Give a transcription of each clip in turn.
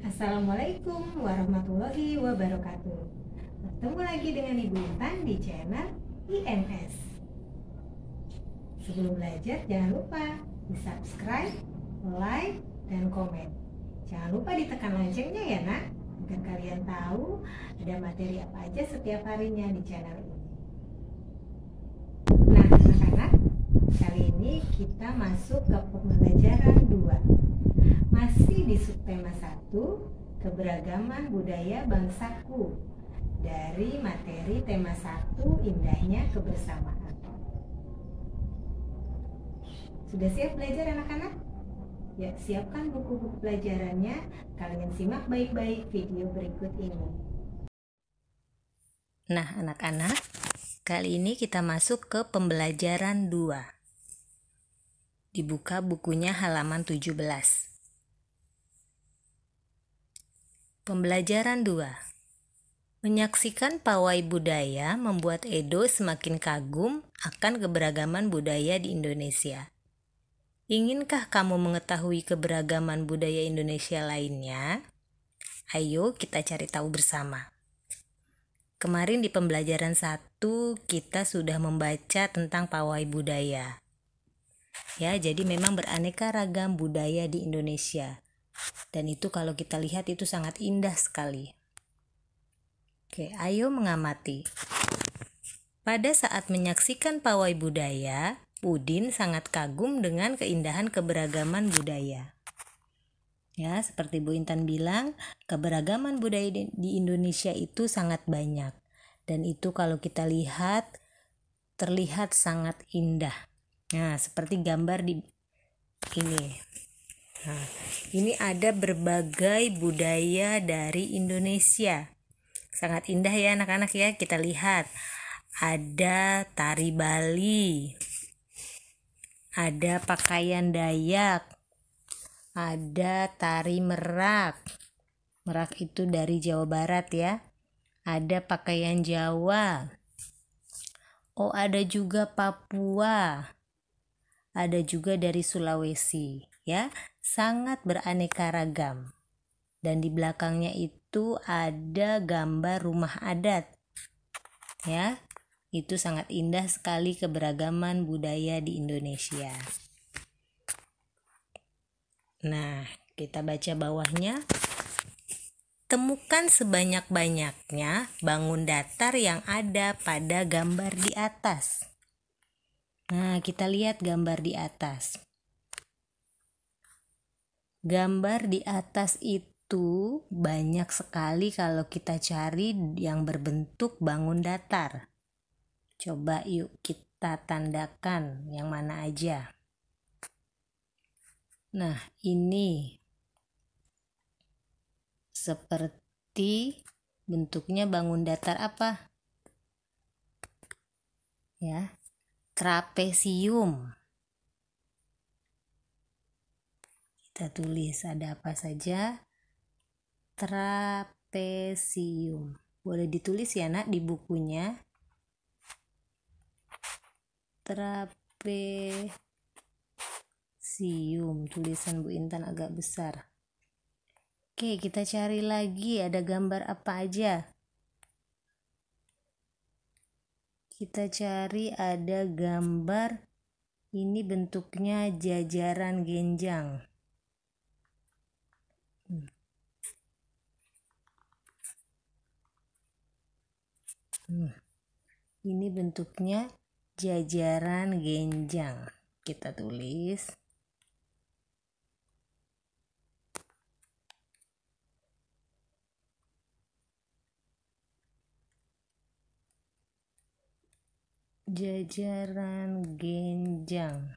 Assalamualaikum warahmatullahi wabarakatuh. Bertemu lagi dengan Ibu Intan di channel INS. Sebelum belajar jangan lupa di subscribe, like, dan komen. Jangan lupa ditekan loncengnya ya nak, agar kalian tahu ada materi apa aja setiap harinya di channel ini. Nah anak-anak, kali ini kita masuk ke pembelajaran 2. Masih di subtema 1, keberagaman budaya bangsaku, dari materi tema 1, indahnya kebersamaan. Sudah siap belajar anak-anak? Ya, siapkan buku-buku pelajarannya. Kalian simak baik-baik video berikut ini. Nah anak-anak, kali ini kita masuk ke pembelajaran 2. Dibuka bukunya halaman 17. Pembelajaran 2. Menyaksikan pawai budaya membuat Edo semakin kagum akan keberagaman budaya di Indonesia. Inginkah kamu mengetahui keberagaman budaya Indonesia lainnya? Ayo kita cari tahu bersama. Kemarin di pembelajaran 1 kita sudah membaca tentang pawai budaya. Ya, jadi memang beraneka ragam budaya di Indonesia. Dan itu kalau kita lihat itu sangat indah sekali. Oke, ayo mengamati. Pada saat menyaksikan pawai budaya, Udin sangat kagum dengan keindahan keberagaman budaya. Ya, seperti Bu Intan bilang, keberagaman budaya di Indonesia itu sangat banyak. Dan itu kalau kita lihat, terlihat sangat indah. Nah, seperti gambar di ini. Nah, ini ada berbagai budaya dari Indonesia. Sangat indah ya anak-anak ya. Kita lihat. Ada tari Bali. Ada pakaian Dayak. Ada tari Merak. Merak itu dari Jawa Barat ya. Ada pakaian Jawa. Oh, ada juga Papua. Ada juga dari Sulawesi ya. Sangat beraneka ragam. Dan di belakangnya itu ada gambar rumah adat. Ya. Itu sangat indah sekali keberagaman budaya di Indonesia. Nah, kita baca bawahnya. Temukan sebanyak-banyaknya bangun datar yang ada pada gambar di atas. Nah, kita lihat gambar di atas. Gambar di atas itu banyak sekali kalau kita cari yang berbentuk bangun datar. Coba yuk kita tandakan yang mana aja. Nah, ini seperti bentuknya bangun datar apa? Ya, trapesium. Kita tulis ada apa saja? Trapesium. Boleh ditulis ya nak di bukunya. Trapesium. Tulisan Bu Intan agak besar. Oke, kita cari lagi ada gambar apa aja. Kita cari ada gambar, ini bentuknya jajaran genjang. Ini bentuknya jajaran genjang. Kita tulis. Jajaran genjang.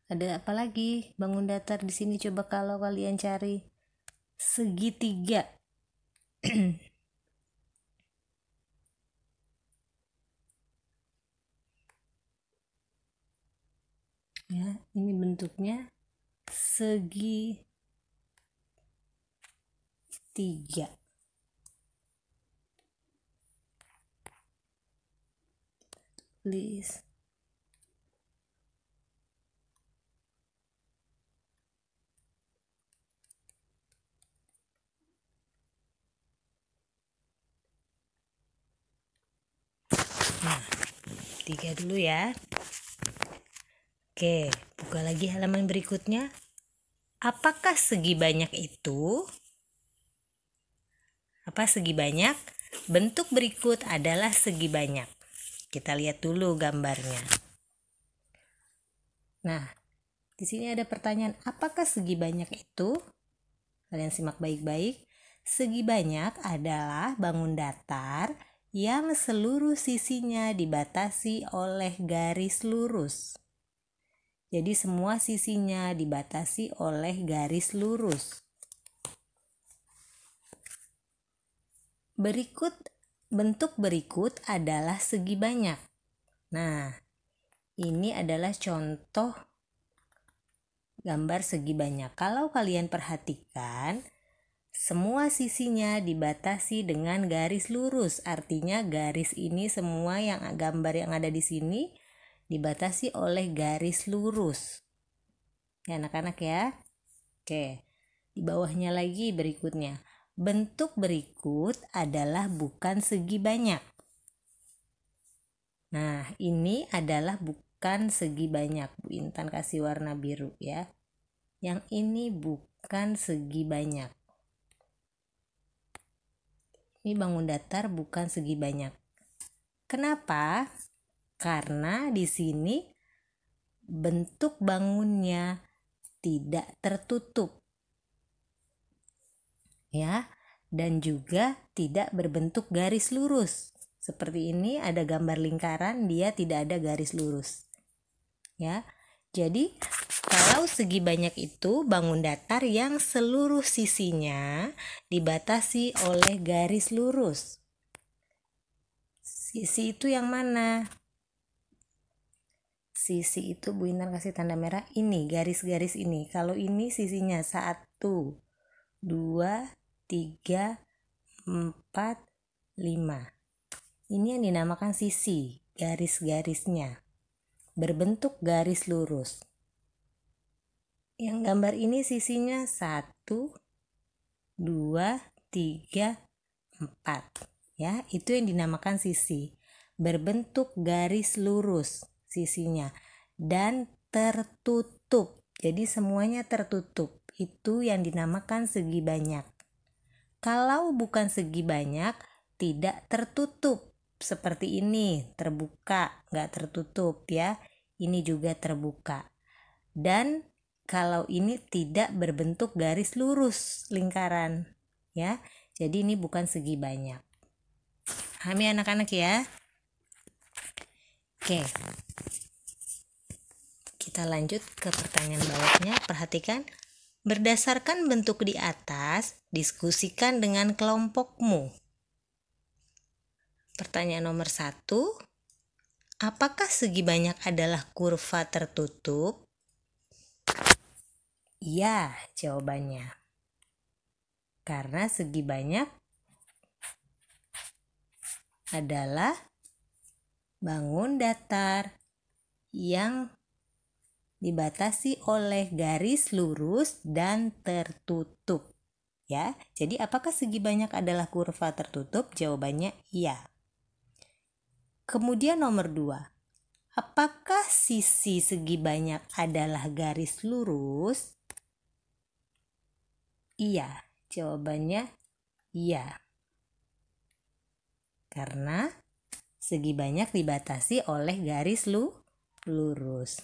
Ada apa lagi? Bangun datar di sini coba kalau kalian cari. Segitiga. Ya, ini bentuknya segitiga. Tulis. 3 dulu ya. Oke, buka lagi halaman berikutnya. Apakah segi banyak itu? Apa segi banyak? Bentuk berikut adalah segi banyak. Kita lihat dulu gambarnya. Nah, di sini ada pertanyaan, apakah segi banyak itu? Kalian simak baik-baik. Segi banyak adalah bangun datar yang seluruh sisinya dibatasi oleh garis lurus. Jadi semua sisinya dibatasi oleh garis lurus. Bentuk berikut adalah segi banyak. Nah, ini adalah contoh gambar segi banyak. Kalau kalian perhatikan, semua sisinya dibatasi dengan garis lurus. Artinya garis ini semua gambar yang ada di sini dibatasi oleh garis lurus. Ya anak-anak ya. Oke. Di bawahnya lagi berikutnya. Bentuk berikut adalah bukan segi banyak. Nah, ini adalah bukan segi banyak. Bu Intan kasih warna biru ya. Yang ini bukan segi banyak. Ini bangun datar bukan segi banyak. Kenapa? Karena di sini bentuk bangunnya tidak tertutup. Ya, dan juga tidak berbentuk garis lurus. Seperti ini ada gambar lingkaran, dia tidak ada garis lurus. Ya. Jadi, kalau segi banyak itu bangun datar yang seluruh sisinya dibatasi oleh garis lurus. Sisi itu yang mana? Sisi itu Bu Intan kasih tanda merah ini, garis-garis ini. Kalau ini sisinya 1, 2, 3, 4, 5. Ini yang dinamakan sisi, garis-garisnya berbentuk garis lurus. Yang gambar ini sisinya 1, 2, 3, 4. Ya, itu yang dinamakan sisi. Berbentuk garis lurus sisinya dan tertutup. Jadi semuanya tertutup. Itu yang dinamakan segi banyak. Kalau bukan segi banyak, tidak tertutup. Seperti ini, terbuka, nggak tertutup ya. Ini juga terbuka. Dan kalau ini tidak berbentuk garis lurus lingkaran ya. Jadi ini bukan segi banyak. Pahami anak-anak ya? Oke. Kita lanjut ke pertanyaan bawahnya. Perhatikan. Berdasarkan bentuk di atas, diskusikan dengan kelompokmu. Pertanyaan nomor 1. Apakah segi banyak adalah kurva tertutup? Iya, jawabannya. Karena segi banyak adalah bangun datar yang dibatasi oleh garis lurus dan tertutup. Ya, jadi apakah segi banyak adalah kurva tertutup? Jawabannya iya. Kemudian nomor 2. Apakah sisi segi banyak adalah garis lurus? Iya, jawabannya iya. Karena segi banyak dibatasi oleh garis lurus.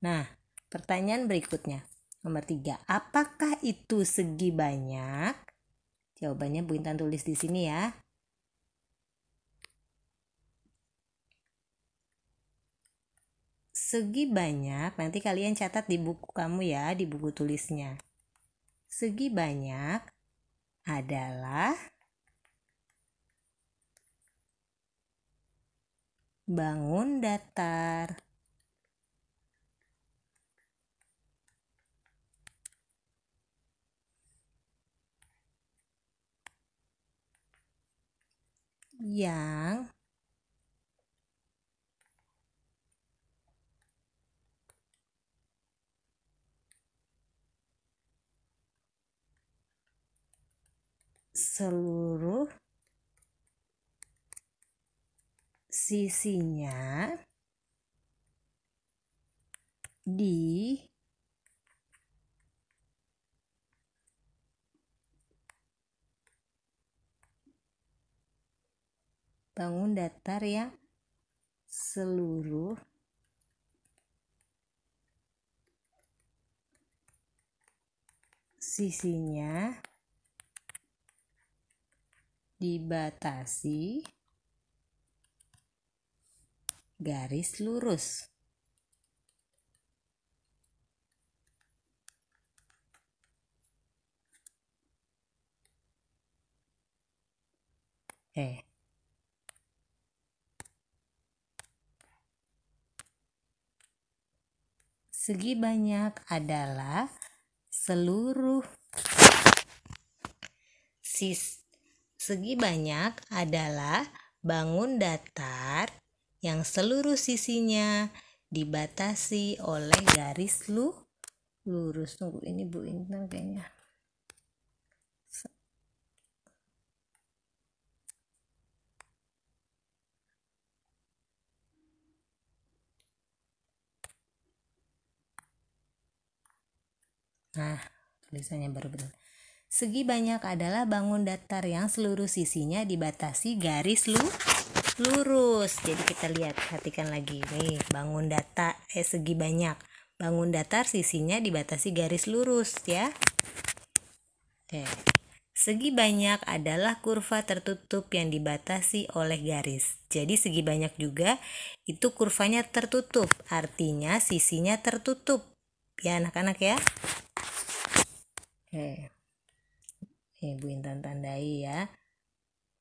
Nah, pertanyaan berikutnya. Nomor 3. Apakah itu segi banyak? Jawabannya Bu Intan tulis di sini ya. Segi banyak, nanti kalian catat di buku kamu ya, di buku tulisnya. Segi banyak adalah bangun datar yang seluruh sisinya di bangun datar yang seluruh sisinya dibatasi garis lurus. Segi banyak adalah seluruh segi banyak adalah bangun datar yang seluruh sisinya dibatasi oleh garis lurus. Tunggu, ini Bu Intan kayaknya. Nah, tulisannya baru benar. Segi banyak adalah bangun datar yang seluruh sisinya dibatasi garis lurus. Jadi kita lihat, perhatikan lagi nih, bangun datar segi banyak. Bangun datar sisinya dibatasi garis lurus ya. Segi banyak adalah kurva tertutup yang dibatasi oleh garis. Jadi segi banyak juga itu kurvanya tertutup, artinya sisinya tertutup. Ya anak-anak ya. Bu Intan tandai ya,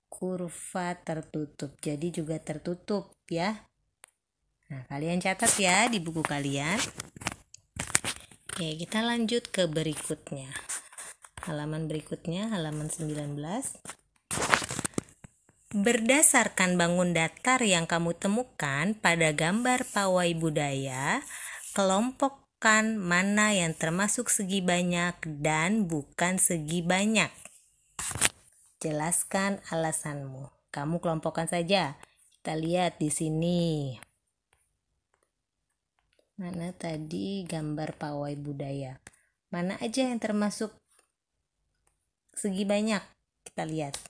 kurva tertutup, jadi juga tertutup ya. Nah, kalian catat ya di buku kalian. Kita lanjut ke berikutnya. Halaman berikutnya, halaman 19. Berdasarkan bangun datar yang kamu temukan pada gambar pawai budaya, kelompokkan mana yang termasuk segi banyak dan bukan segi banyak. Jelaskan alasanmu. Kamu kelompokkan saja. Kita lihat di sini. Mana tadi gambar pawai budaya? Mana aja yang termasuk segi banyak? Kita lihat.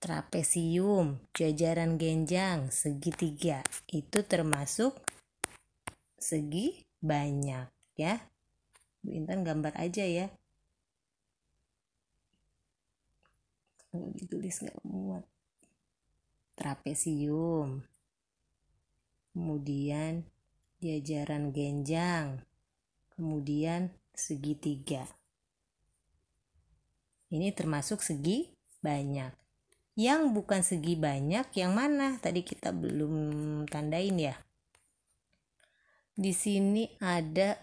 Trapesium, jajaran genjang, segitiga. Itu termasuk segi banyak ya. Bu Intan gambar aja ya. Ditulis nggak muat. Trapesium, kemudian jajaran genjang, kemudian segitiga. Ini termasuk segi banyak. Yang bukan segi banyak yang mana? Tadi kita belum tandain ya. Di sini ada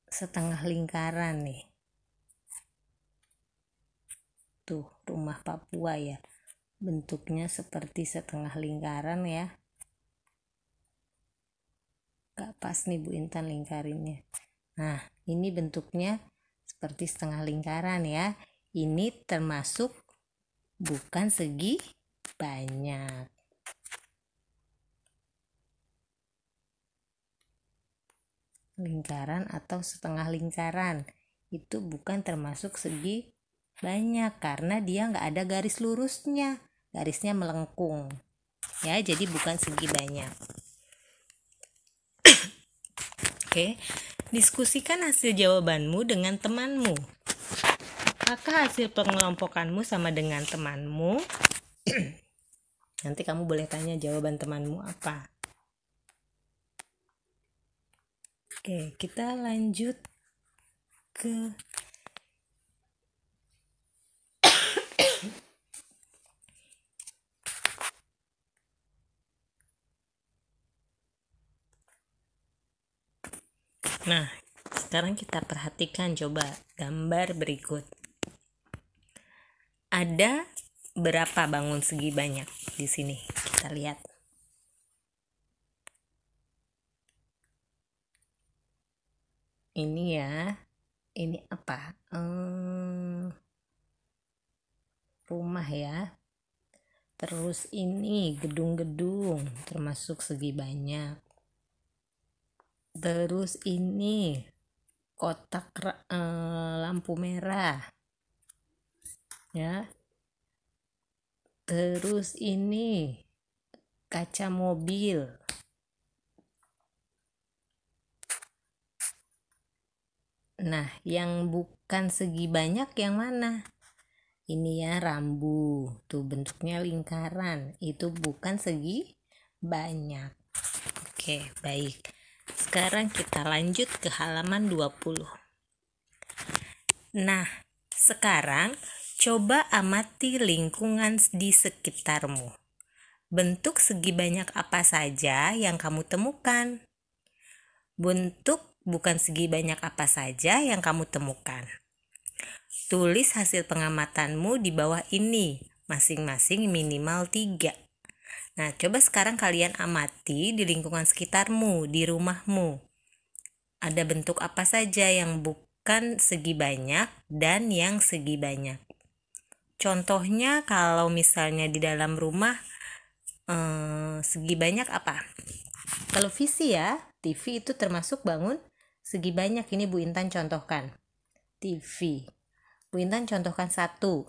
setengah lingkaran nih. Tuh, rumah Papua ya. Bentuknya seperti setengah lingkaran ya. Gak pas nih Bu Intan lingkarinnya. Nah, ini bentuknya seperti setengah lingkaran ya. Ini termasuk bukan segi banyak. Lingkaran atau setengah lingkaran itu bukan termasuk segi banyak karena dia nggak ada garis lurusnya, garisnya melengkung ya, jadi bukan segi banyak. Oke, diskusikan hasil jawabanmu dengan temanmu. Apakah hasil pengelompokanmu sama dengan temanmu? Nanti kamu boleh tanya jawaban temanmu apa. Oke, kita lanjut ke Nah, sekarang kita perhatikan coba gambar berikut. Ada berapa bangun segi banyak di sini? Kita lihat. Ini ya. Ini apa? Rumah ya. Terus ini gedung-gedung termasuk segi banyak. Terus ini kotak lampu merah. Ya. Terus ini kaca mobil. Nah, yang bukan segi banyak yang mana? Ini ya rambu, tuh bentuknya lingkaran, itu bukan segi banyak. Oke, baik. Sekarang kita lanjut ke halaman 20. Nah, sekarang coba amati lingkungan di sekitarmu. Bentuk segi banyak apa saja yang kamu temukan? Bentuk bukan segi banyak apa saja yang kamu temukan? Tulis hasil pengamatanmu di bawah ini, masing-masing minimal 3. Nah, coba sekarang kalian amati di lingkungan sekitarmu, di rumahmu. Ada bentuk apa saja yang bukan segi banyak dan yang segi banyak. Contohnya kalau misalnya di dalam rumah, segi banyak apa? Televisi ya, TV itu termasuk bangun segi banyak. Ini Bu Intan contohkan. TV. Bu Intan contohkan 1.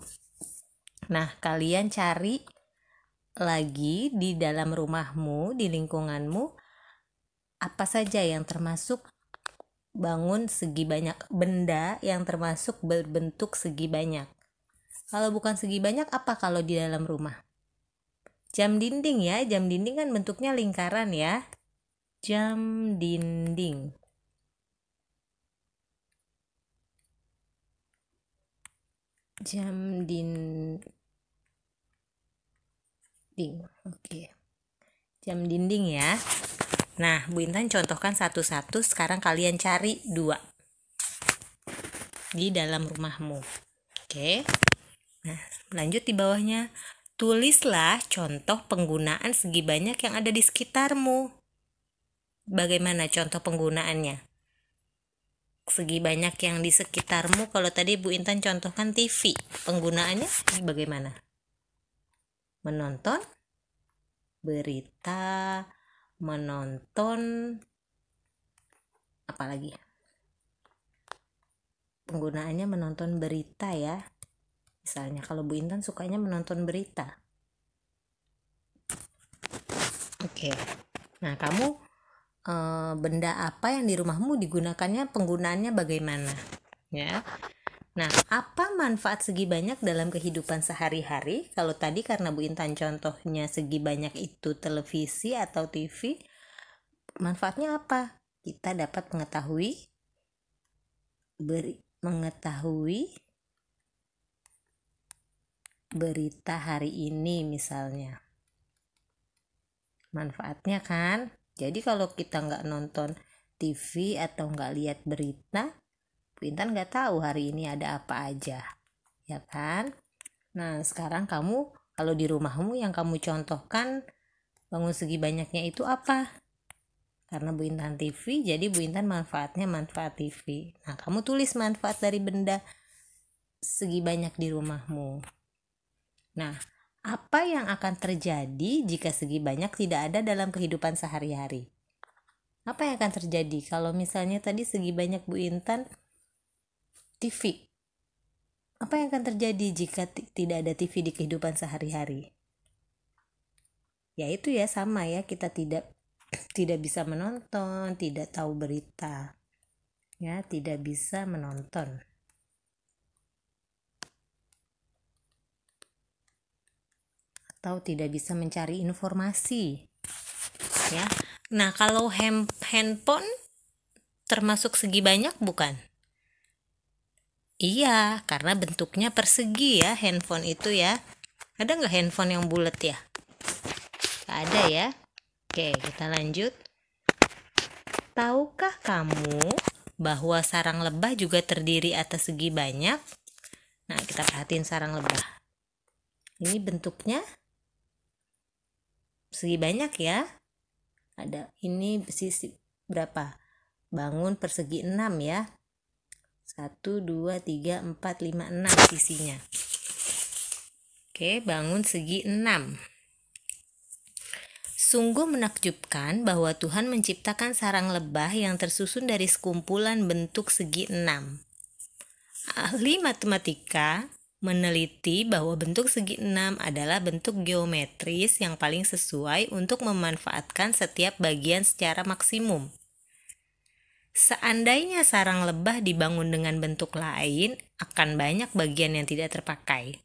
Nah, kalian cari lagi di dalam rumahmu, di lingkunganmu, apa saja yang termasuk bangun segi banyak, benda yang termasuk berbentuk segi banyak. Kalau bukan segi banyak, apa kalau di dalam rumah? Jam dinding ya, jam dinding kan bentuknya lingkaran ya. Jam dinding. Jam dinding. Oke. Jam dinding ya. Nah, Bu Intan contohkan satu-satu. Sekarang kalian cari 2 di dalam rumahmu. Oke. Nah, lanjut di bawahnya. Tulislah contoh penggunaan segi banyak yang ada di sekitarmu. Bagaimana contoh penggunaannya? Segi banyak yang di sekitarmu, kalau tadi Bu Intan contohkan TV, penggunaannya bagaimana? Menonton berita, menonton apa lagi? Penggunaannya menonton berita ya. Misalnya kalau Bu Intan sukanya menonton berita. Oke. Nah, kamu benda apa yang di rumahmu digunakannya, penggunaannya bagaimana? Ya. Nah, apa manfaat segi banyak dalam kehidupan sehari-hari? Kalau tadi karena Bu Intan contohnya segi banyak itu televisi atau TV, manfaatnya apa? Kita dapat mengetahui berita hari ini misalnya. Manfaatnya kan? Jadi kalau kita nggak nonton TV atau nggak lihat berita, Bu Intan nggak tahu hari ini ada apa aja, ya kan? Nah, sekarang kamu kalau di rumahmu yang kamu contohkan bangun segi banyaknya itu apa? Karena Bu Intan TV, jadi Bu Intan manfaatnya manfaat TV. Nah, kamu tulis manfaat dari benda segi banyak di rumahmu. Nah, apa yang akan terjadi jika segi banyak tidak ada dalam kehidupan sehari-hari? Apa yang akan terjadi kalau misalnya tadi segi banyak Bu Intan TV? Apa yang akan terjadi jika tidak ada TV di kehidupan sehari-hari? Ya itu ya, sama ya, kita tidak bisa menonton, tidak tahu berita. Ya, tidak bisa menonton. Atau tidak bisa mencari informasi. Ya. Nah, kalau handphone termasuk segi banyak bukan? Iya, karena bentuknya persegi ya handphone itu ya. Ada nggak handphone yang bulat ya? Nggak ada ya. Oke, kita lanjut. Tahukah kamu bahwa sarang lebah juga terdiri atas segi banyak? Nah, kita perhatiin sarang lebah. Ini bentuknya segi banyak ya. Ada ini sisi berapa? Bangun persegi 6 ya. 1, 2, 3, 4, 5, 6 sisinya. Oke, bangun segi 6. Sungguh menakjubkan bahwa Tuhan menciptakan sarang lebah yang tersusun dari sekumpulan bentuk segi 6. Ahli matematika meneliti bahwa bentuk segi 6 adalah bentuk geometris yang paling sesuai untuk memanfaatkan setiap bagian secara maksimum. Seandainya sarang lebah dibangun dengan bentuk lain, akan banyak bagian yang tidak terpakai.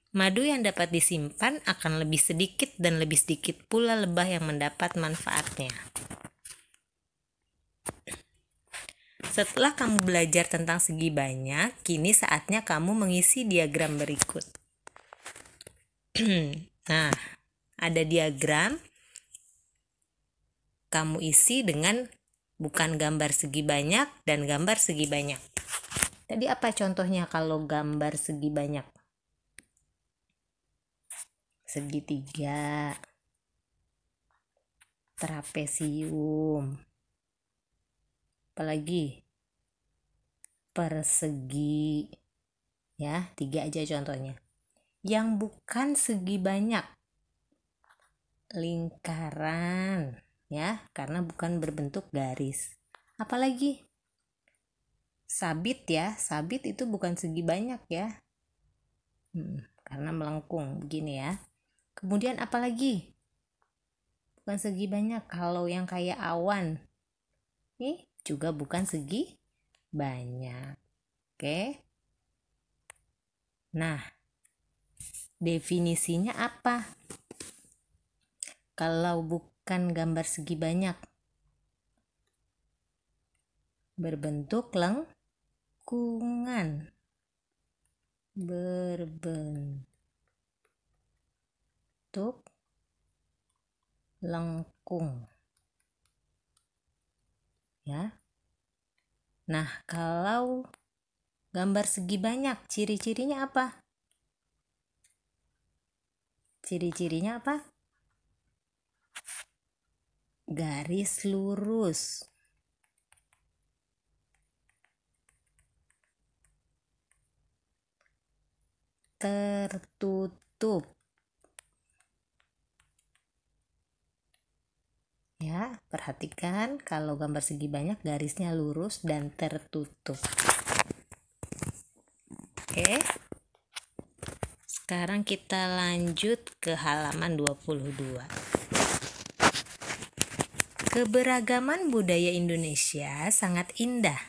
Madu yang dapat disimpan akan lebih sedikit dan lebih sedikit pula lebah yang mendapat manfaatnya. Setelah kamu belajar tentang segi banyak, kini saatnya kamu mengisi diagram berikut. Nah, ada diagram. Kamu isi dengan bukan gambar segi banyak dan gambar segi banyak. Tadi apa contohnya kalau gambar segi banyak? Segitiga, trapesium, apalagi persegi, ya 3 aja contohnya. Yang bukan segi banyak, lingkaran, ya karena bukan berbentuk garis. Apalagi sabit, ya sabit itu bukan segi banyak ya, karena melengkung begini ya. Kemudian apalagi bukan segi banyak, kalau yang kayak awan ini juga bukan segi banyak. Oke, nah definisinya apa kalau bukan gambar segi banyak? Berbentuk lengkungan, berbentuk lengkung, ya. Nah, kalau gambar segi banyak, ciri-cirinya apa? Ciri-cirinya apa? Garis lurus, tertutup, ya. Perhatikan kalau gambar segi banyak garisnya lurus dan tertutup. Oke, sekarang kita lanjut ke halaman 22. Keberagaman budaya Indonesia sangat indah.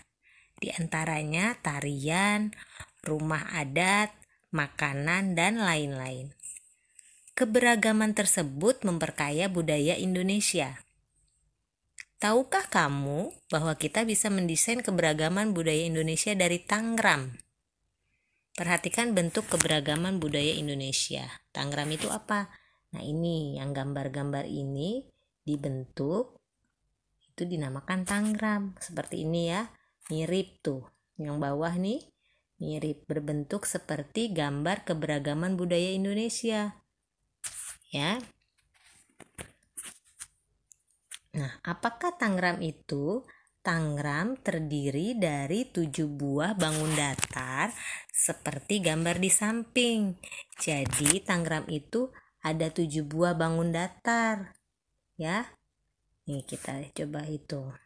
Di antaranya tarian, rumah adat, makanan, dan lain-lain. Keberagaman tersebut memperkaya budaya Indonesia. Tahukah kamu bahwa kita bisa mendesain keberagaman budaya Indonesia dari Tangram? Perhatikan bentuk keberagaman budaya Indonesia. Tangram itu apa? Nah, ini yang gambar-gambar ini dibentuk, itu dinamakan tangram. Seperti ini ya, mirip tuh. Yang bawah nih mirip, berbentuk seperti gambar keberagaman budaya Indonesia, ya. Nah, apakah tangram itu? Tangram terdiri dari 7 buah bangun datar seperti gambar di samping. Jadi tangram itu ada 7 buah bangun datar, ya. Nih kita coba hitung.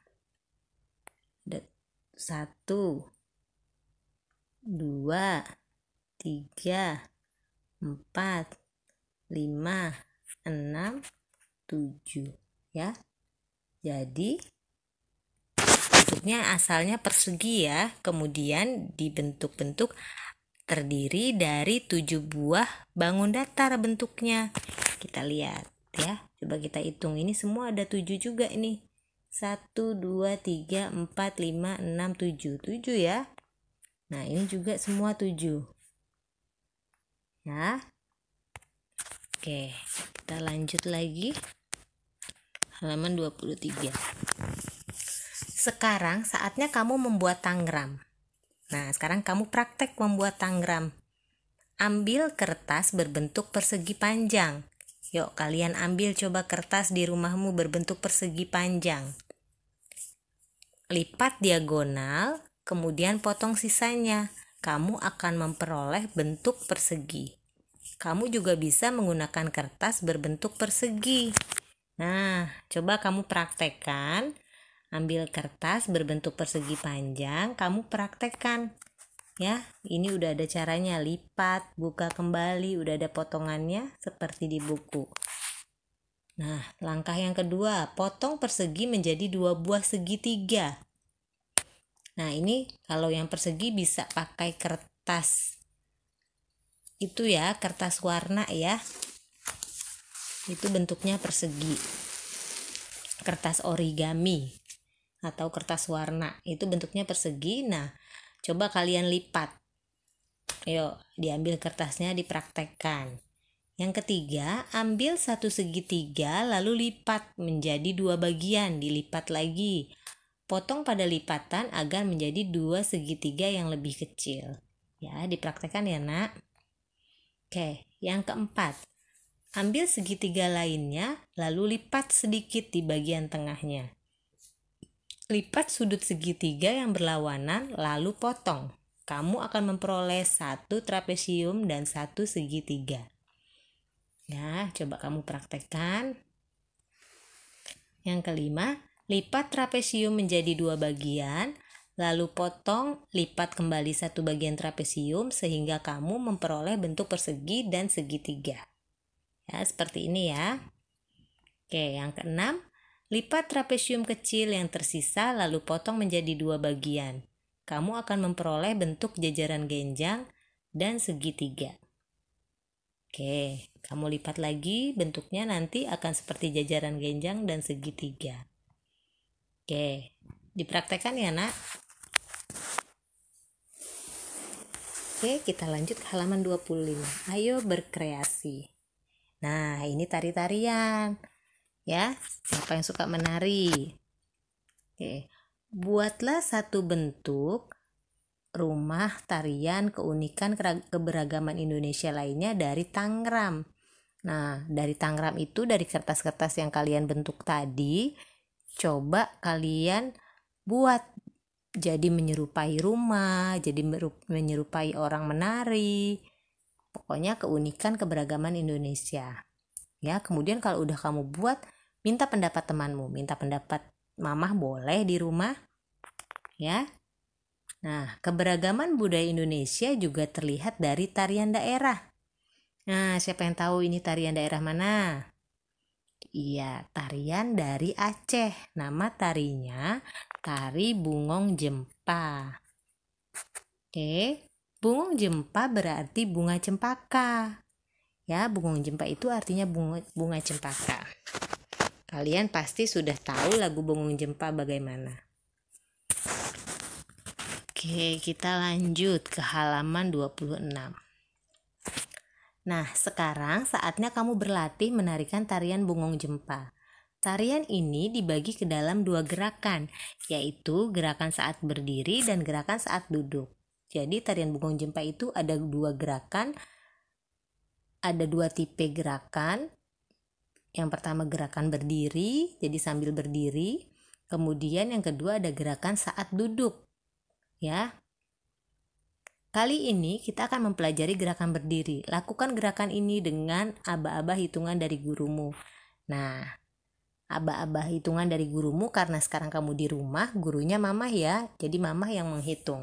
Ada 1, 2, 3, 4, 5, 6, 7, ya. Jadi bentuknya asalnya persegi ya, kemudian dibentuk-bentuk terdiri dari 7 buah bangun datar bentuknya. Kita lihat ya, coba kita hitung, ini semua ada 7 juga ini. 1, 2, 3, 4, 5, 6, 7. 7 ya. Nah, ini juga semua 7. Ya. Oke, kita lanjut lagi. Halaman 23. Sekarang saatnya kamu membuat tangram. Nah, sekarang kamu praktek membuat tangram. Ambil kertas berbentuk persegi panjang. Yuk, kalian ambil coba kertas di rumahmu berbentuk persegi panjang. Lipat diagonal, kemudian potong sisanya. Kamu akan memperoleh bentuk persegi. kamu juga bisa menggunakan kertas berbentuk persegi. Nah, coba kamu praktekkan. Ambil kertas berbentuk persegi panjang, kamu praktekkan. Ya, ini udah ada caranya, lipat, buka kembali, udah ada potongannya seperti di buku. Nah, langkah yang kedua, potong persegi menjadi 2 buah segitiga. Nah, ini kalau yang persegi bisa pakai kertas itu ya, kertas warna ya. Itu bentuknya persegi. Kertas origami atau kertas warna, itu bentuknya persegi. Nah, coba kalian lipat. Ayo, diambil kertasnya, dipraktekkan. Yang ketiga, ambil satu segitiga lalu lipat menjadi 2 bagian, dilipat lagi. Potong pada lipatan agar menjadi 2 segitiga yang lebih kecil. Ya, dipraktekkan ya, Nak. Oke, yang keempat, ambil segitiga lainnya lalu lipat sedikit di bagian tengahnya. Lipat sudut segitiga yang berlawanan lalu potong. Kamu akan memperoleh 1 trapesium dan 1 segitiga. Ya, coba kamu praktekkan. Yang kelima, lipat trapesium menjadi 2 bagian, lalu potong, lipat kembali 1 bagian trapesium sehingga kamu memperoleh bentuk persegi dan segitiga. Ya, seperti ini ya. Oke, yang keenam, lipat trapesium kecil yang tersisa lalu potong menjadi 2 bagian. Kamu akan memperoleh bentuk jajaran genjang dan segitiga. Oke, kamu lipat lagi, bentuknya nanti akan seperti jajaran genjang dan segitiga. Oke, dipraktekkan ya, Nak. Oke, kita lanjut ke halaman 25. Ayo berkreasi. Nah, ini tari-tarian. Ya, siapa yang suka menari? Oke, buatlah satu bentuk rumah tarian keunikan keberagaman Indonesia lainnya dari Tangram. Nah, dari Tangram itu dari kertas-kertas yang kalian bentuk tadi, coba kalian buat jadi menyerupai rumah, jadi menyerupai orang menari. Pokoknya keunikan keberagaman Indonesia. Ya, kemudian kalau udah kamu buat, minta pendapat temanmu, minta pendapat mamah boleh di rumah. Ya. Nah, keberagaman budaya Indonesia juga terlihat dari tarian daerah. Nah, siapa yang tahu ini tarian daerah mana? Iya, tarian dari Aceh. Nama tarinya Tari Bungong Jempa. Oke, Bungong Jempa berarti bunga cempaka. Ya, Bungong Jempa itu artinya bunga cempaka. Kalian pasti sudah tahu lagu Bungong Jempa bagaimana. Oke, kita lanjut ke halaman 26. Nah, sekarang saatnya kamu berlatih menarikan tarian Bungong Jempa. Tarian ini dibagi ke dalam 2 gerakan, yaitu gerakan saat berdiri dan gerakan saat duduk. Jadi tarian Bungong Jempa itu ada 2 gerakan, ada 2 tipe gerakan. Yang pertama gerakan berdiri, jadi sambil berdiri. Kemudian yang kedua ada gerakan saat duduk. Ya. Kali ini kita akan mempelajari gerakan berdiri. Lakukan gerakan ini dengan aba-aba hitungan dari gurumu. Nah, aba-aba hitungan dari gurumu karena sekarang kamu di rumah, gurunya mamah ya. Jadi mamah yang menghitung.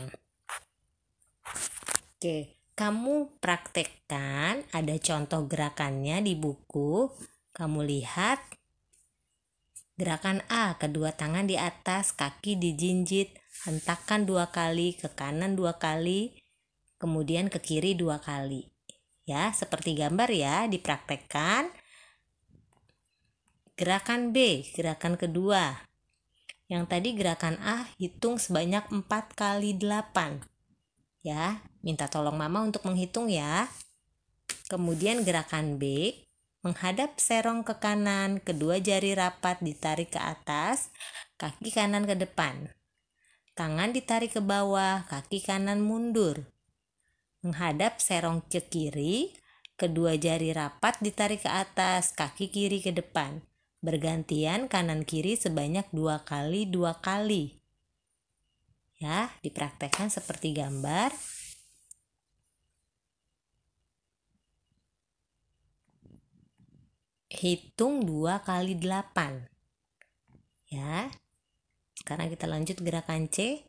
Oke, kamu praktekkan, ada contoh gerakannya di buku. Kamu lihat. Gerakan A, kedua tangan di atas, kaki dijinjit, hentakkan 2 kali, ke kanan 2 kali, kemudian ke kiri 2 kali. Ya, seperti gambar ya, dipraktekkan. Gerakan B, gerakan kedua. Yang tadi gerakan A, hitung sebanyak 4 kali 8. Ya, minta tolong mama untuk menghitung ya. Kemudian gerakan B, menghadap serong ke kanan, kedua jari rapat ditarik ke atas, kaki kanan ke depan. Tangan ditarik ke bawah, kaki kanan mundur. Menghadap serong ke kiri, kedua jari rapat ditarik ke atas, kaki kiri ke depan. Bergantian kanan kiri sebanyak 2 kali 2 kali. Ya, dipraktekkan seperti gambar. hitung 2 kali 8. Ya. Sekarang kita lanjut gerakan C.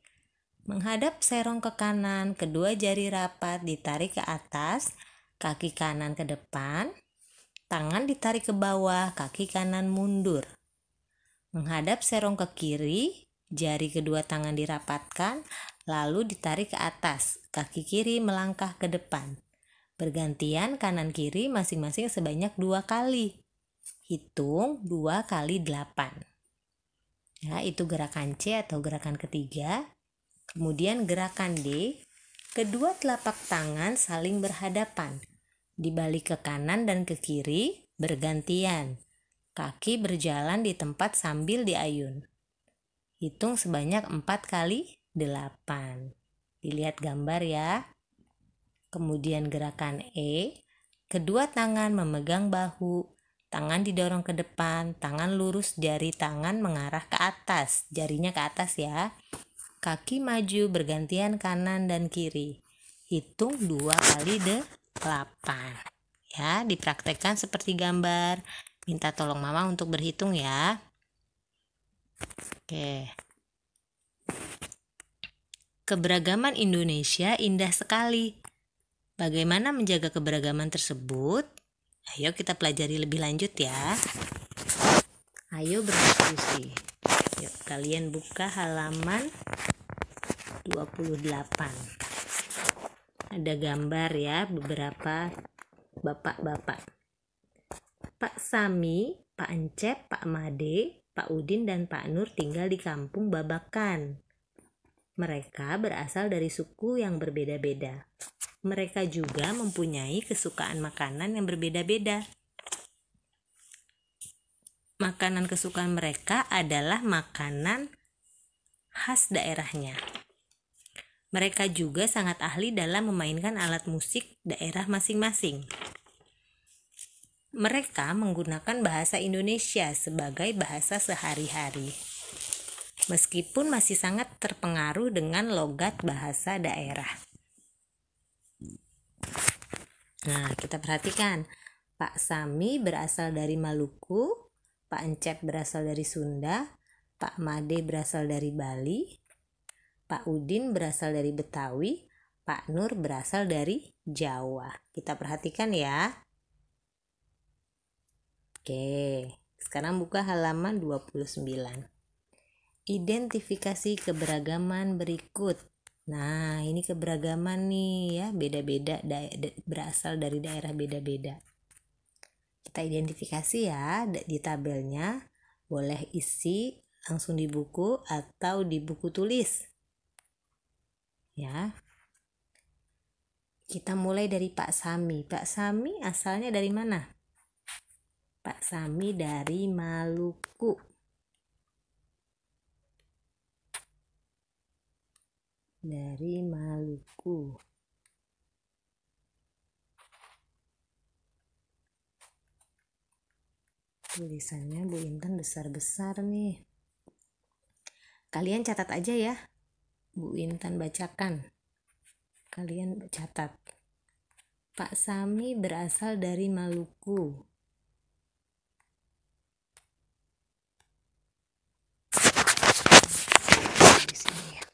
Menghadap serong ke kanan, kedua jari rapat ditarik ke atas, kaki kanan ke depan, tangan ditarik ke bawah, kaki kanan mundur. Menghadap serong ke kiri, jari kedua tangan dirapatkan, lalu ditarik ke atas, kaki kiri melangkah ke depan. Bergantian kanan kiri masing-masing sebanyak 2 kali. Hitung 2 kali 8. Ya, itu gerakan C atau gerakan ketiga. Kemudian gerakan D, kedua telapak tangan saling berhadapan, dibalik ke kanan dan ke kiri bergantian. Kaki berjalan di tempat sambil diayun. Hitung sebanyak 4 kali 8. Dilihat gambar ya. Kemudian gerakan E, kedua tangan memegang bahu, tangan didorong ke depan, tangan lurus, jari tangan mengarah ke atas, jarinya ke atas ya. Kaki maju bergantian kanan dan kiri. Hitung 2 kali 8. Ya, dipraktekkan seperti gambar. Minta tolong mama untuk berhitung ya. Oke. Keberagaman Indonesia indah sekali. Bagaimana menjaga keberagaman tersebut? Ayo kita pelajari lebih lanjut ya. Ayo berdiskusi. Yuk, kalian buka halaman 28. Ada gambar ya, beberapa bapak-bapak. Pak Sami, Pak Encep, Pak Made, Pak Udin, dan Pak Nur tinggal di kampung Babakan. Mereka berasal dari suku yang berbeda-beda. Mereka juga mempunyai kesukaan makanan yang berbeda-beda. Makanan kesukaan mereka adalah makanan khas daerahnya. Mereka juga sangat ahli dalam memainkan alat musik daerah masing-masing. Mereka menggunakan bahasa Indonesia sebagai bahasa sehari-hari, meskipun masih sangat terpengaruh dengan logat bahasa daerah. Nah, kita perhatikan. Pak Sami berasal dari Maluku, Pak Encep berasal dari Sunda, Pak Made berasal dari Bali, Pak Udin berasal dari Betawi, Pak Nur berasal dari Jawa. Kita perhatikan ya. Oke, sekarang buka halaman 29. Identifikasi keberagaman berikut. Nah, ini keberagaman nih ya, beda-beda, berasal dari daerah beda-beda. Kita identifikasi ya di tabelnya. Boleh isi langsung di buku atau di buku tulis. Ya. Kita mulai dari Pak Sami. Pak Sami asalnya dari mana? Pak Sami dari Maluku. Dari Maluku. Tulisannya Bu Intan besar-besar nih. Kalian catat aja ya. Bu Intan bacakan. Kalian catat. Pak Sami berasal dari Maluku. Di sini ya.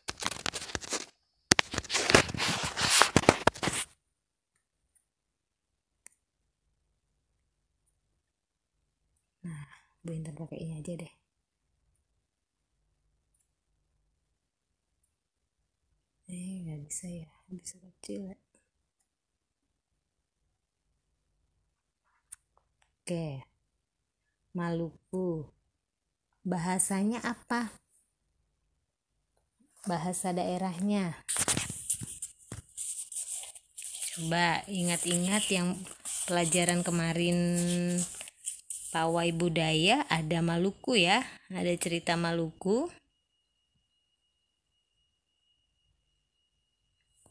Nah, Bu Intan pakai ini aja deh. Nggak bisa ya, bisa kecil ya. Oke, Maluku. Bahasanya apa? Bahasa daerahnya. Coba ingat-ingat yang pelajaran kemarin pawai budaya, ada Maluku ya, ada cerita Maluku.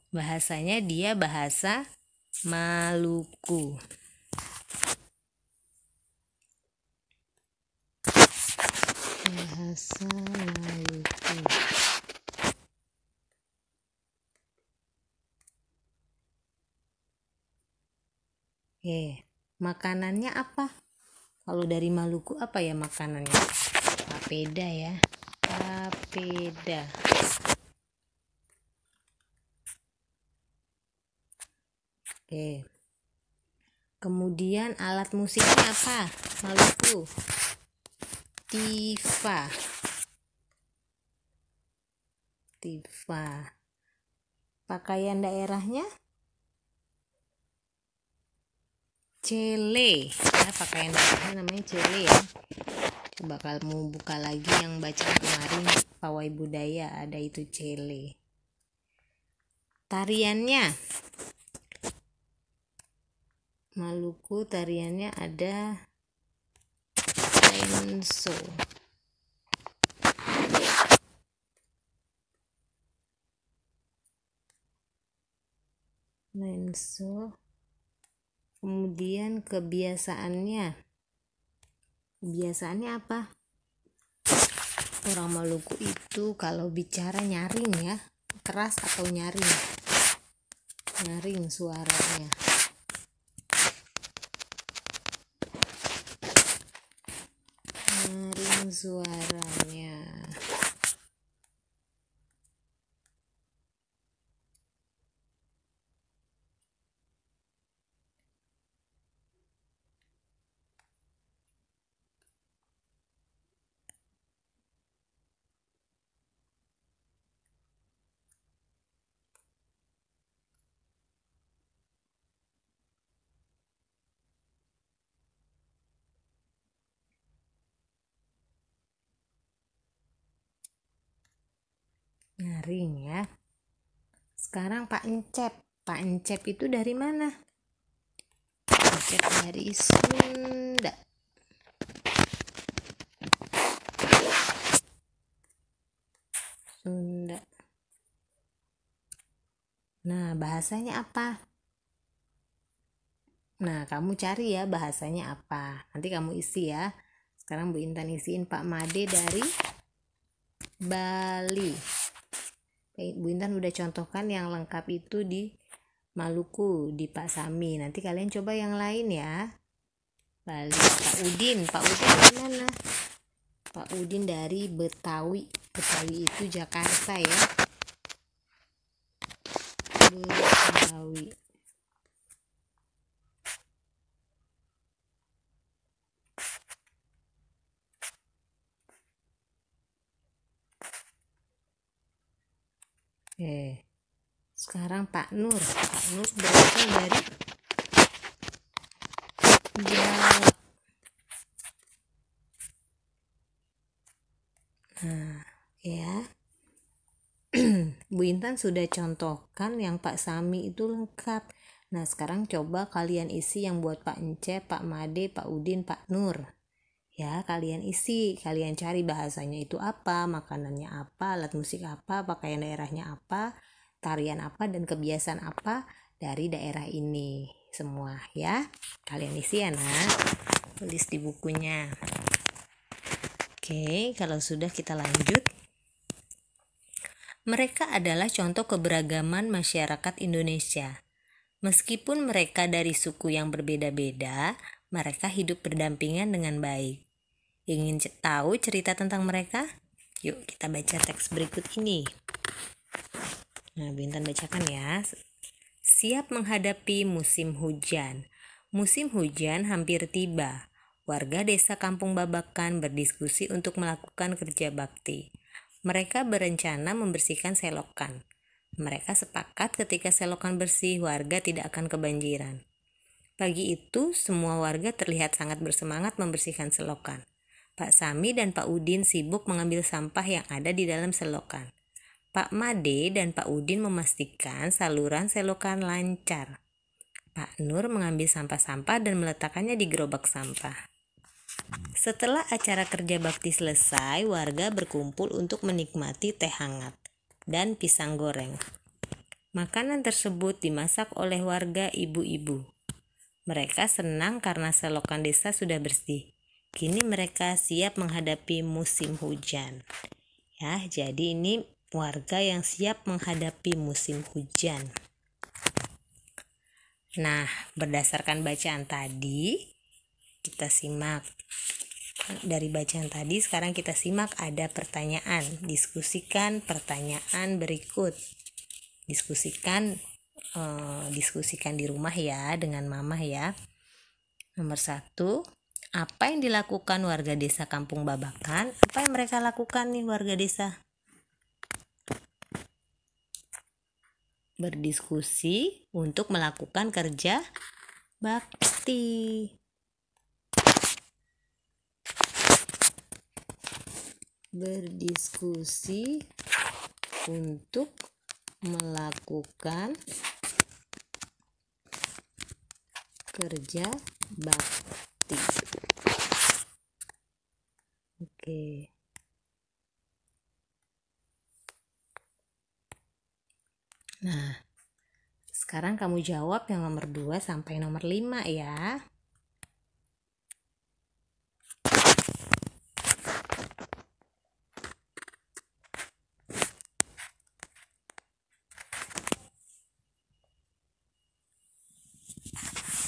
Bahasanya dia bahasa Maluku. Bahasa Maluku. Makanannya apa? Kalau dari Maluku apa ya makanannya? Papeda ya. Papeda. Oke. Kemudian alat musiknya apa? Maluku. Tifa. Tifa. Pakaian daerahnya cele. Ya, pakaian daerahnya namanya cele ya. Coba kamu buka lagi yang baca kemarin pawai budaya, ada itu cele. Tariannya Maluku, tariannya ada lenso. Kemudian kebiasaannya apa? Orang Maluku itu kalau bicara nyaring ya, keras atau nyaring suaranya. Nyaring suaranya. Nyaring ya. Sekarang Pak Encep itu dari mana? Encep dari Sunda. Nah, bahasanya apa? Nah, kamu cari ya bahasanya apa. Nanti kamu isi ya. Sekarang Bu Intan isiin Pak Made dari Bali. Bu Intan udah contohkan yang lengkap itu di Maluku, di Pak Sami. Nanti kalian coba yang lain ya. Bali. Pak Udin dari mana? Pak Udin dari Betawi. Betawi itu Jakarta ya. Betawi. Sekarang Pak Nur berasal dari Jawa. Nah, ya. Bu Intan sudah contohkan yang Pak Sami itu lengkap. Nah, sekarang coba kalian isi yang buat Pak Encep, Pak Made, Pak Udin, Pak Nur. Ya, kalian isi, kalian cari bahasanya itu apa, makanannya apa, alat musik apa, pakaian daerahnya apa, tarian apa, dan kebiasaan apa dari daerah ini semua ya. Kalian isi ya nah, tulis di bukunya. Oke, kalau sudah kita lanjut. Mereka adalah contoh keberagaman masyarakat Indonesia. Meskipun mereka dari suku yang berbeda-beda, mereka hidup berdampingan dengan baik. Ingin tahu cerita tentang mereka? Yuk kita baca teks berikut ini. Nah, Bu Intan bacakan ya. Siap menghadapi musim hujan. Musim hujan hampir tiba. Warga desa Kampung Babakan berdiskusi untuk melakukan kerja bakti. Mereka berencana membersihkan selokan. Mereka sepakat ketika selokan bersih, warga tidak akan kebanjiran. Pagi itu, semua warga terlihat sangat bersemangat membersihkan selokan. Pak Sami dan Pak Udin sibuk mengambil sampah yang ada di dalam selokan. Pak Made dan Pak Udin memastikan saluran selokan lancar. Pak Nur mengambil sampah-sampah dan meletakkannya di gerobak sampah. Setelah acara kerja bakti selesai, warga berkumpul untuk menikmati teh hangat dan pisang goreng. Makanan tersebut dimasak oleh warga ibu-ibu. Mereka senang karena selokan desa sudah bersih. Kini mereka siap menghadapi musim hujan. Ya, jadi ini warga yang siap menghadapi musim hujan. Nah, berdasarkan bacaan tadi, Kita simak dari bacaan tadi. Sekarang kita simak ada pertanyaan. Diskusikan pertanyaan berikut. Diskusikan di rumah ya, dengan mama ya. Nomor 1, apa yang dilakukan warga desa Kampung Babakan? Apa yang mereka lakukan nih warga desa? Berdiskusi untuk melakukan kerja bakti. Berdiskusi untuk melakukan kerja bakti. Oke. Nah, sekarang kamu jawab yang nomor 2 sampai nomor 5 ya.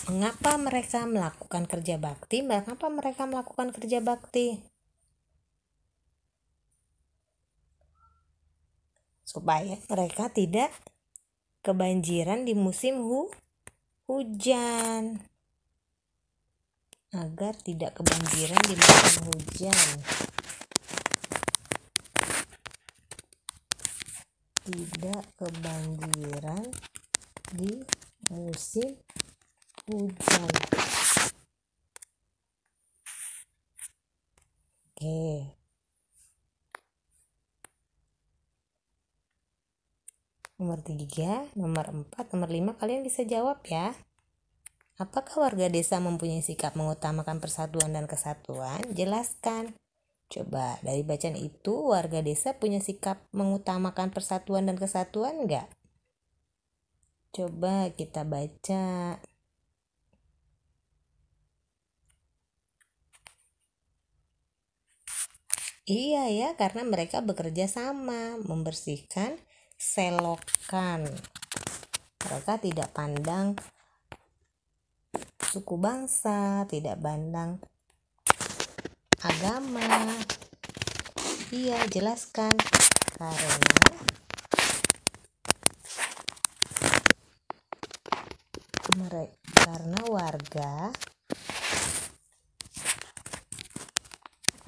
Mengapa mereka melakukan kerja bakti? Mengapa mereka melakukan kerja bakti? Supaya mereka tidak kebanjiran di musim hujan. Agar tidak kebanjiran di musim hujan. Tidak kebanjiran di musim hujan. Oke. Nomor 3, nomor 4, nomor 5 kalian bisa jawab ya. Apakah warga desa mempunyai sikap mengutamakan persatuan dan kesatuan? Jelaskan. Coba dari bacaan itu, warga desa punya sikap mengutamakan persatuan dan kesatuan enggak? Coba kita baca. Iya ya, karena mereka bekerja sama membersihkan selokan. Mereka tidak pandang suku bangsa, tidak pandang agama. Iya, jelaskan. Karena warga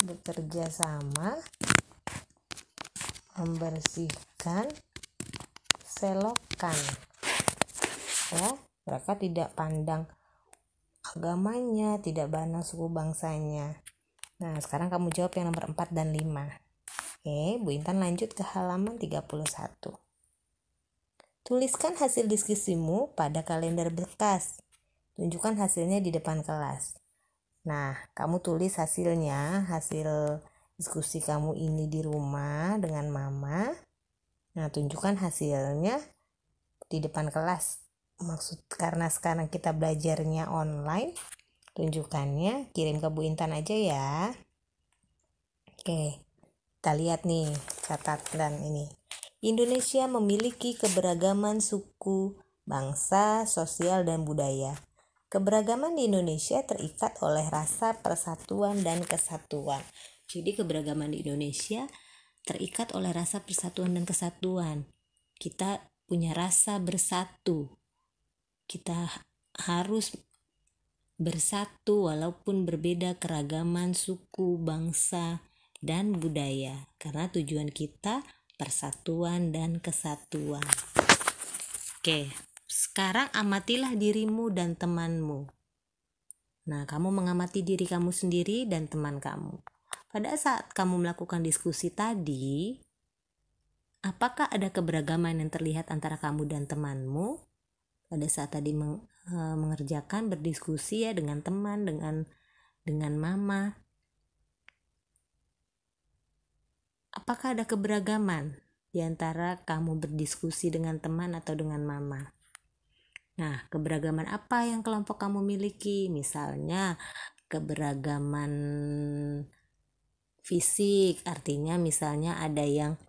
bekerja sama membersihkan selokan. Ya, mereka tidak pandang agamanya, tidak pandang suku bangsanya. Nah, sekarang kamu jawab yang nomor 4 dan 5. Oke, Bu Intan lanjut ke halaman 31. Tuliskan hasil diskusimu pada kalender bekas. Tunjukkan hasilnya di depan kelas. Nah, kamu tulis hasilnya, hasil diskusi kamu ini di rumah dengan mama. Nah, tunjukkan hasilnya di depan kelas. Maksud karena sekarang kita belajarnya online, tunjukkannya kirim ke Bu Intan aja ya. Oke, kita lihat nih catatan ini. Indonesia memiliki keberagaman suku, bangsa, sosial, dan budaya. Keberagaman di Indonesia terikat oleh rasa persatuan dan kesatuan. Jadi keberagaman di Indonesia terikat oleh rasa persatuan dan kesatuan. Kita punya rasa bersatu. Kita harus bersatu walaupun berbeda keragaman suku, bangsa, dan budaya. Karena tujuan kita persatuan dan kesatuan. Oke, sekarang amatilah dirimu dan temanmu. Nah, kamu mengamati diri kamu sendiri dan teman kamu. Pada saat kamu melakukan diskusi tadi, apakah ada keberagaman yang terlihat antara kamu dan temanmu? Pada saat tadi mengerjakan berdiskusi ya dengan teman, dengan mama. Apakah ada keberagaman di antara kamu berdiskusi dengan teman atau dengan mama? Nah, keberagaman apa yang kelompok kamu miliki? Misalnya keberagaman fisik, artinya misalnya ada yang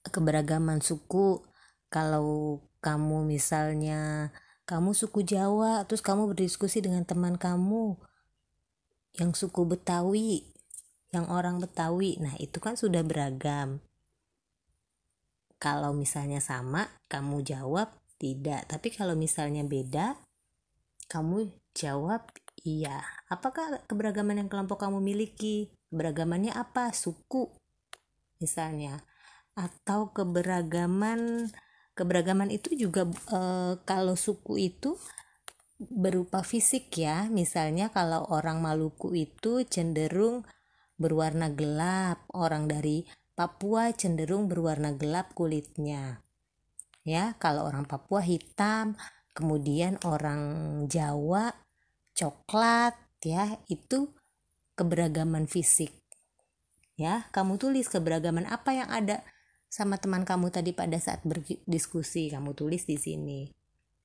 keberagaman suku. Kalau kamu misalnya kamu suku Jawa, terus kamu berdiskusi dengan teman kamu yang suku Betawi, yang orang Betawi. Nah, itu kan sudah beragam. Kalau misalnya sama, kamu jawab tidak. Tapi kalau misalnya beda, kamu jawab iya. Apakah keberagaman yang kelompok kamu miliki? Keberagamannya apa? Suku misalnya. Atau keberagaman itu juga kalau suku itu berupa fisik ya. Misalnya kalau orang Maluku itu cenderung berwarna gelap, orang dari Papua cenderung berwarna gelap kulitnya. Ya, kalau orang Papua hitam, kemudian orang Jawa coklat, ya, itu keberagaman fisik. Ya, kamu tulis keberagaman apa yang ada sama teman kamu tadi pada saat berdiskusi, kamu tulis di sini.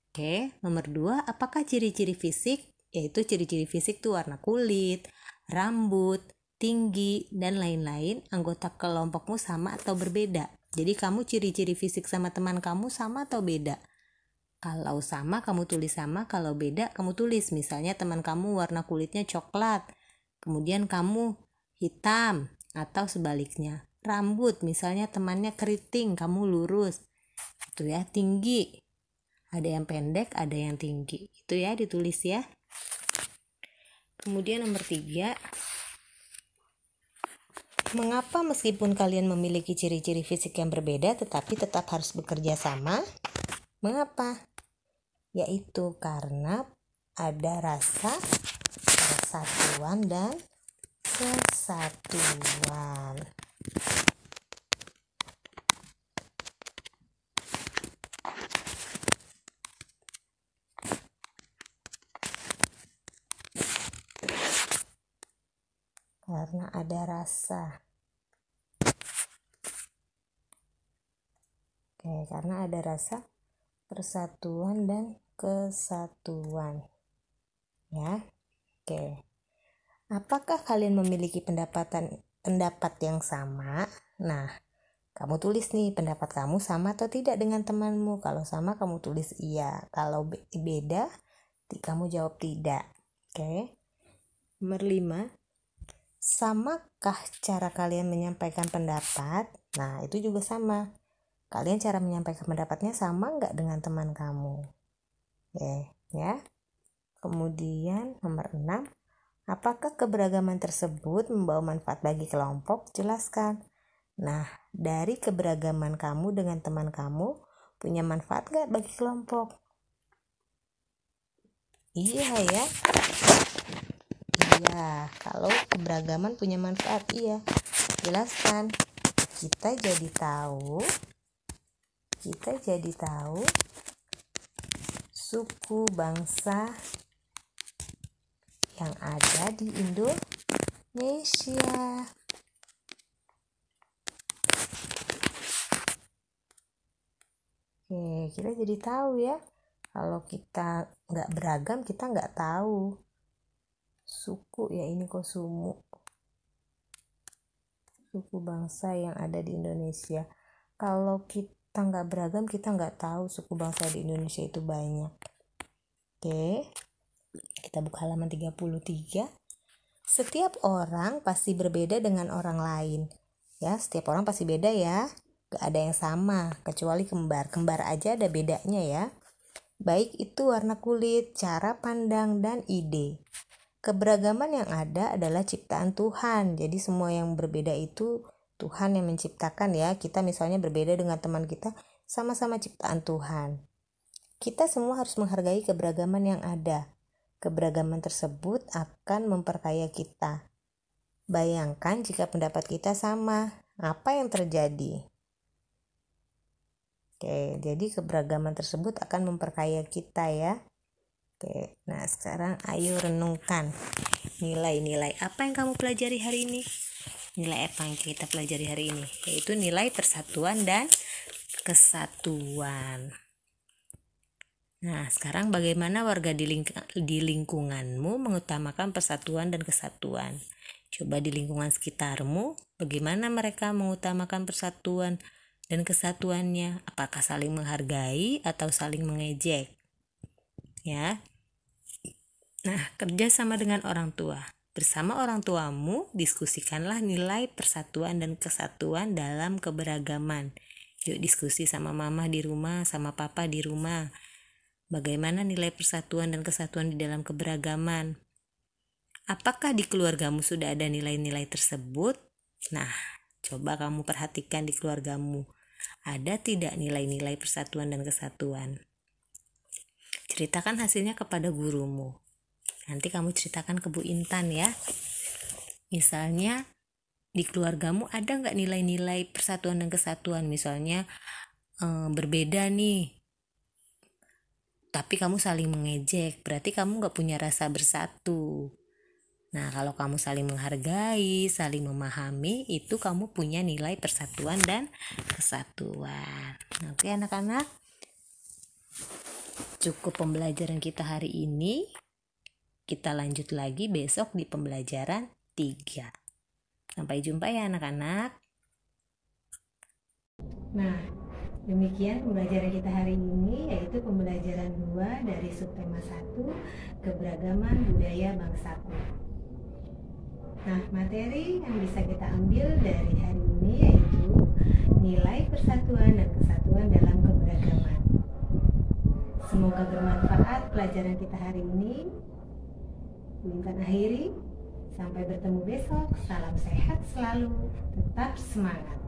Oke, nomor 2, apakah ciri-ciri fisik? Yaitu ciri-ciri fisik tuh warna kulit, rambut, tinggi, dan lain-lain. Anggota kelompokmu sama atau berbeda? Jadi kamu ciri-ciri fisik sama teman kamu sama atau beda? Kalau sama, kamu tulis sama. Kalau beda, kamu tulis. Misalnya teman kamu warna kulitnya coklat, kemudian kamu hitam, atau sebaliknya. Rambut, misalnya temannya keriting, kamu lurus. Itu ya, tinggi. Ada yang pendek, ada yang tinggi. Itu ya, ditulis ya. Kemudian nomor 3, mengapa meskipun kalian memiliki ciri-ciri fisik yang berbeda tetapi tetap harus bekerja sama? Mengapa? Yaitu karena ada rasa persatuan dan kesatuan. Karena ada rasa. Karena ada rasa persatuan dan kesatuan. Ya. Apakah kalian memiliki pendapat yang sama? Nah, kamu tulis nih pendapat kamu sama atau tidak dengan temanmu. Kalau sama kamu tulis iya. Kalau beda, kamu jawab tidak. Nomor 5, samakah cara kalian menyampaikan pendapat? Nah, itu juga sama. Kalian cara menyampaikan pendapatnya sama nggak dengan teman kamu? Ya. Kemudian nomor 6, apakah keberagaman tersebut membawa manfaat bagi kelompok? Jelaskan. Nah, dari keberagaman kamu dengan teman kamu punya manfaat nggak bagi kelompok? Iya ya. Iya, kalau keberagaman punya manfaat, iya. Jelaskan. Kita jadi tahu suku bangsa yang ada di Indonesia. Kita jadi tahu ya. Kalau kita nggak beragam, kita nggak tahu suku ya, ini kok suku bangsa yang ada di Indonesia. Kalau kita nggak beragam, kita nggak tahu suku bangsa di Indonesia itu banyak. Kita buka halaman 33. Setiap orang pasti berbeda dengan orang lain. Ya, setiap orang pasti beda ya. Gak ada yang sama, kecuali kembar. Kembar aja ada bedanya ya. Baik itu warna kulit, cara pandang, dan ide. Keberagaman yang ada adalah ciptaan Tuhan. Jadi semua yang berbeda itu Tuhan yang menciptakan ya. Kita misalnya berbeda dengan teman kita, sama-sama ciptaan Tuhan. Kita semua harus menghargai keberagaman yang ada. Keberagaman tersebut akan memperkaya kita. Bayangkan jika pendapat kita sama, apa yang terjadi? Jadi keberagaman tersebut akan memperkaya kita ya. Nah sekarang ayo renungkan nilai-nilai apa yang kamu pelajari hari ini. Nilai apa yang kita pelajari hari ini? Yaitu nilai persatuan dan kesatuan. Nah, sekarang bagaimana warga di lingkunganmu mengutamakan persatuan dan kesatuan? Coba di lingkungan sekitarmu, bagaimana mereka mengutamakan persatuan dan kesatuannya? Apakah saling menghargai atau saling mengejek? ya. Nah, kerja sama dengan orang tua. Bersama orang tuamu, diskusikanlah nilai persatuan dan kesatuan dalam keberagaman. Yuk diskusi sama mama di rumah, sama papa di rumah. Bagaimana nilai persatuan dan kesatuan di dalam keberagaman? Apakah di keluargamu sudah ada nilai-nilai tersebut? Nah, coba kamu perhatikan di keluargamu. Ada tidak nilai-nilai persatuan dan kesatuan? Ceritakan hasilnya kepada gurumu. Nanti kamu ceritakan ke Bu Intan ya. Misalnya di keluargamu ada nggak nilai-nilai persatuan dan kesatuan? Misalnya berbeda nih, tapi kamu saling mengejek, berarti kamu nggak punya rasa bersatu. Nah, kalau kamu saling menghargai, saling memahami, itu kamu punya nilai persatuan dan kesatuan. Oke anak-anak, cukup pembelajaran kita hari ini. Kita lanjut lagi besok di pembelajaran 3. Sampai jumpa ya anak-anak. Nah, demikian pembelajaran kita hari ini, yaitu pembelajaran 2 dari subtema 1, keberagaman budaya bangsaku. Nah, materi yang bisa kita ambil dari hari ini yaitu nilai persatuan dan kesatuan dalam keberagaman. Semoga bermanfaat pelajaran kita hari ini. Bu Intan akhiri. Sampai bertemu besok. Salam sehat selalu. Tetap semangat.